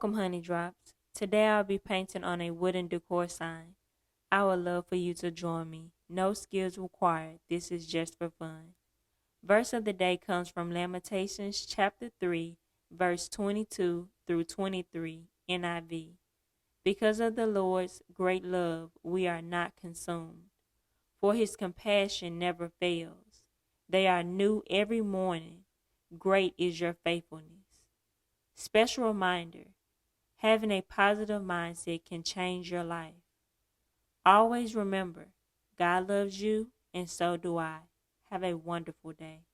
Welcome, Honey Drops. Today I'll be painting on a wooden decor sign. I would love for you to join me. No skills required. This is just for fun. Verse of the day comes from Lamentations chapter 3, verse 22 through 23, NIV. Because of the Lord's great love, we are not consumed, for his compassion never fails. They are new every morning. Great is your faithfulness. Special reminder, having a positive mindset can change your life. Always remember, God loves you and so do I. Have a wonderful day.